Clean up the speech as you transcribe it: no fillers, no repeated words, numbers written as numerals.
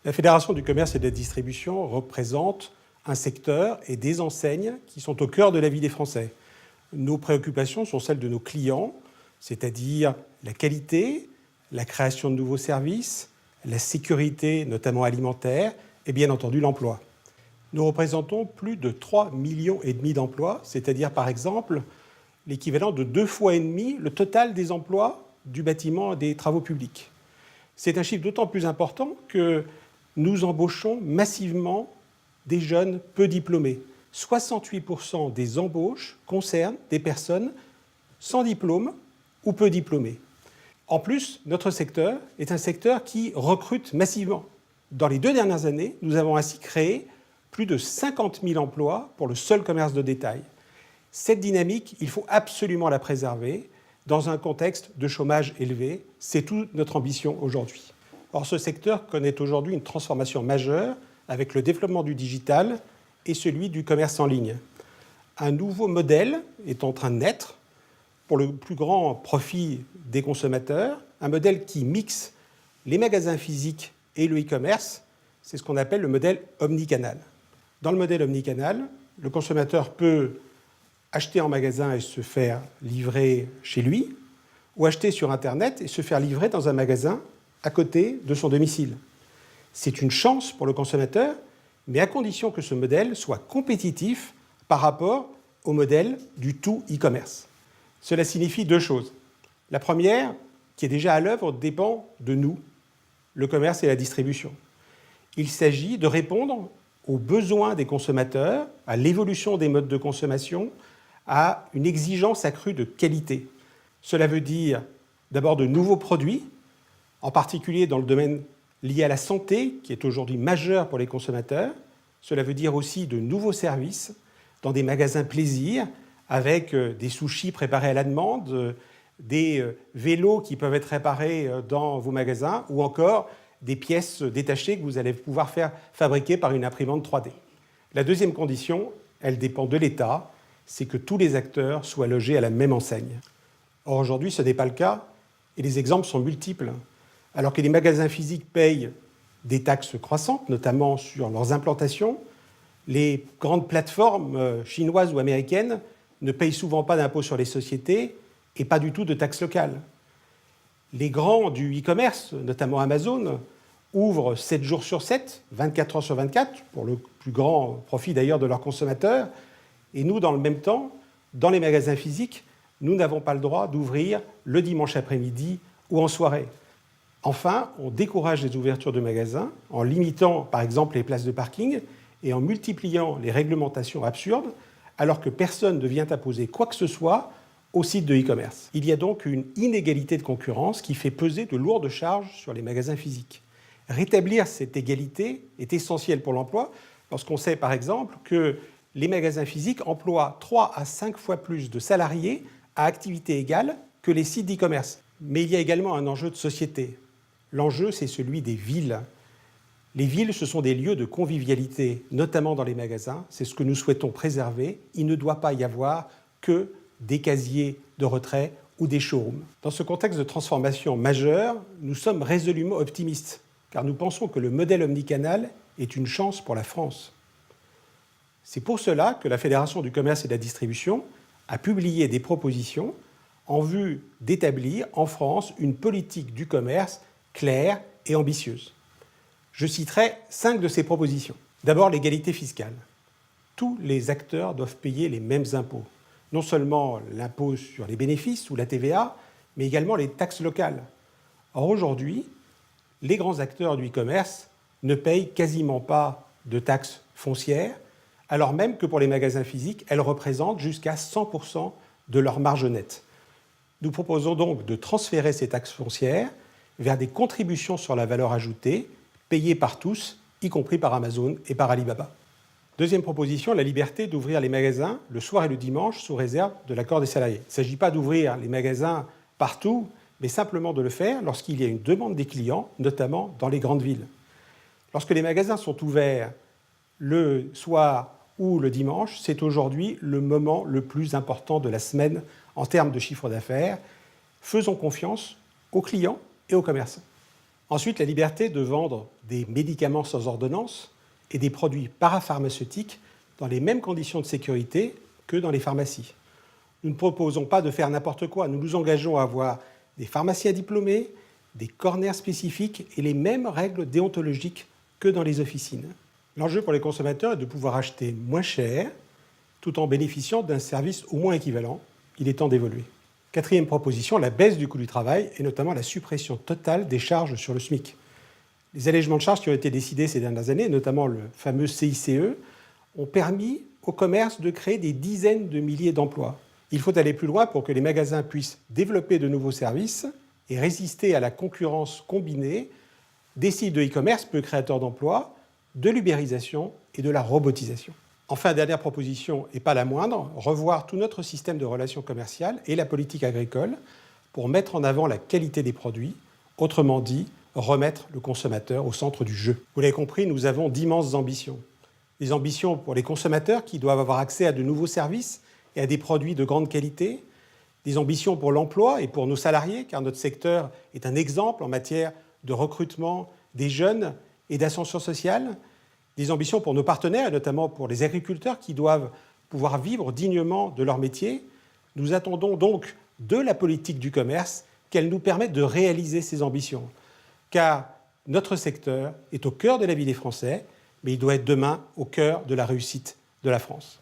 La Fédération du commerce et de la distribution représente un secteur et des enseignes qui sont au cœur de la vie des Français. Nos préoccupations sont celles de nos clients, c'est-à-dire la qualité, la création de nouveaux services, la sécurité, notamment alimentaire, et bien entendu l'emploi. Nous représentons plus de 3,5 millions d'emplois, c'est-à-dire par exemple l'équivalent de 2,5 fois le total des emplois du bâtiment et des travaux publics. C'est un chiffre d'autant plus important que nous embauchons massivement des jeunes peu diplômés. 68% des embauches concernent des personnes sans diplôme ou peu diplômées. En plus, notre secteur est un secteur qui recrute massivement. Dans les 2 dernières années, nous avons ainsi créé plus de 50 000 emplois pour le seul commerce de détail. Cette dynamique, il faut absolument la préserver dans un contexte de chômage élevé. C'est toute notre ambition aujourd'hui. Or, ce secteur connaît aujourd'hui une transformation majeure avec le développement du digital et celui du commerce en ligne. Un nouveau modèle est en train de naître pour le plus grand profit des consommateurs, un modèle qui mixe les magasins physiques et le e-commerce. C'est ce qu'on appelle le modèle omnicanal. Dans le modèle omnicanal, le consommateur peut acheter en magasin et se faire livrer chez lui, ou acheter sur Internet et se faire livrer dans un magasin à côté de son domicile. C'est une chance pour le consommateur, mais à condition que ce modèle soit compétitif par rapport au modèle du tout e-commerce. Cela signifie 2 choses. La première, qui est déjà à l'œuvre, dépend de nous, le commerce et la distribution. Il s'agit de répondre aux besoins des consommateurs, à l'évolution des modes de consommation, à une exigence accrue de qualité. Cela veut dire d'abord de nouveaux produits, en particulier dans le domaine lié à la santé, qui est aujourd'hui majeur pour les consommateurs. Cela veut dire aussi de nouveaux services dans des magasins plaisir, avec des sushis préparés à la demande, des vélos qui peuvent être réparés dans vos magasins, ou encore des pièces détachées que vous allez pouvoir faire fabriquer par une imprimante 3D. La deuxième condition, elle dépend de l'État, c'est que tous les acteurs soient logés à la même enseigne. Or, aujourd'hui, ce n'est pas le cas, et les exemples sont multiples. Alors que les magasins physiques payent des taxes croissantes, notamment sur leurs implantations, les grandes plateformes chinoises ou américaines ne payent souvent pas d'impôts sur les sociétés et pas du tout de taxes locales. Les grands du e-commerce, notamment Amazon, ouvrent 7 jours sur 7, 24 heures sur 24, pour le plus grand profit d'ailleurs de leurs consommateurs. Et nous, dans le même temps, dans les magasins physiques, nous n'avons pas le droit d'ouvrir le dimanche après-midi ou en soirée. Enfin, on décourage les ouvertures de magasins en limitant, par exemple, les places de parking et en multipliant les réglementations absurdes, alors que personne ne vient imposer quoi que ce soit au site de e-commerce. Il y a donc une inégalité de concurrence qui fait peser de lourdes charges sur les magasins physiques. Rétablir cette égalité est essentiel pour l'emploi, lorsqu'on sait, par exemple, que les magasins physiques emploient 3 à 5 fois plus de salariés à activité égale que les sites d'e-commerce. Mais il y a également un enjeu de société. L'enjeu, c'est celui des villes. Les villes, ce sont des lieux de convivialité, notamment dans les magasins. C'est ce que nous souhaitons préserver. Il ne doit pas y avoir que des casiers de retrait ou des showrooms. Dans ce contexte de transformation majeure, nous sommes résolument optimistes, car nous pensons que le modèle omnicanal est une chance pour la France. C'est pour cela que la Fédération du commerce et de la distribution a publié des propositions en vue d'établir en France une politique du commerce claire et ambitieuse. Je citerai 5 de ces propositions. D'abord, l'égalité fiscale. Tous les acteurs doivent payer les mêmes impôts. Non seulement l'impôt sur les bénéfices ou la TVA, mais également les taxes locales. Or, aujourd'hui, les grands acteurs du e-commerce ne payent quasiment pas de taxes foncières, alors même que pour les magasins physiques, elles représentent jusqu'à 100% de leur marge nette. Nous proposons donc de transférer ces taxes foncières vers des contributions sur la valeur ajoutée payées par tous, y compris par Amazon et par Alibaba. Deuxième proposition, la liberté d'ouvrir les magasins le soir et le dimanche sous réserve de l'accord des salariés. Il ne s'agit pas d'ouvrir les magasins partout, mais simplement de le faire lorsqu'il y a une demande des clients, notamment dans les grandes villes. Lorsque les magasins sont ouverts le soir ou le dimanche, c'est aujourd'hui le moment le plus important de la semaine en termes de chiffre d'affaires. Faisons confiance aux clients et aux commerçants. Ensuite, la liberté de vendre des médicaments sans ordonnance et des produits parapharmaceutiques dans les mêmes conditions de sécurité que dans les pharmacies. Nous ne proposons pas de faire n'importe quoi. Nous nous engageons à avoir des pharmaciens diplômés, des corners spécifiques et les mêmes règles déontologiques que dans les officines. L'enjeu pour les consommateurs est de pouvoir acheter moins cher tout en bénéficiant d'un service au moins équivalent. Il est temps d'évoluer. Quatrième proposition, la baisse du coût du travail et notamment la suppression totale des charges sur le SMIC. Les allègements de charges qui ont été décidés ces dernières années, notamment le fameux CICE, ont permis au commerce de créer des dizaines de milliers d'emplois. Il faut aller plus loin pour que les magasins puissent développer de nouveaux services et résister à la concurrence combinée des sites de e-commerce peu créateurs d'emplois, de l'ubérisation et de la robotisation. Enfin, dernière proposition, et pas la moindre, revoir tout notre système de relations commerciales et la politique agricole pour mettre en avant la qualité des produits, autrement dit, remettre le consommateur au centre du jeu. Vous l'avez compris, nous avons d'immenses ambitions. Des ambitions pour les consommateurs qui doivent avoir accès à de nouveaux services et à des produits de grande qualité, des ambitions pour l'emploi et pour nos salariés, car notre secteur est un exemple en matière de recrutement des jeunes et d'ascension sociale, des ambitions pour nos partenaires, et notamment pour les agriculteurs qui doivent pouvoir vivre dignement de leur métier. Nous attendons donc de la politique du commerce qu'elle nous permette de réaliser ces ambitions, car notre secteur est au cœur de la vie des Français, mais il doit être demain au cœur de la réussite de la France.